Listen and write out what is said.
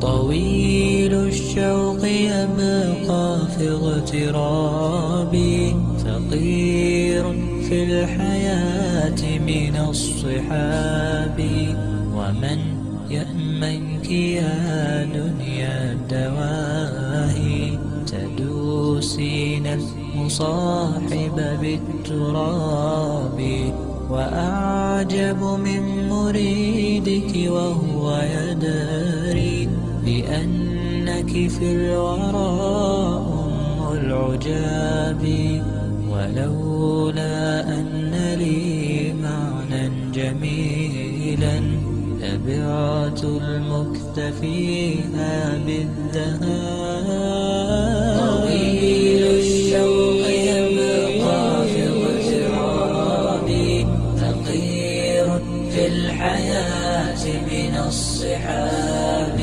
طويل الشوق يبقى في اغترابي، فقير في الحياة من الصحاب. ومن يأمنك يا دنيا الدواهي، تدوسين المصاحب بالتراب. وأعجب من مريدك وهو يدري بأنك في الورى أم العجاب. ولولا أن لي معنى جميلا لبعت المكتفيها بالذهاب.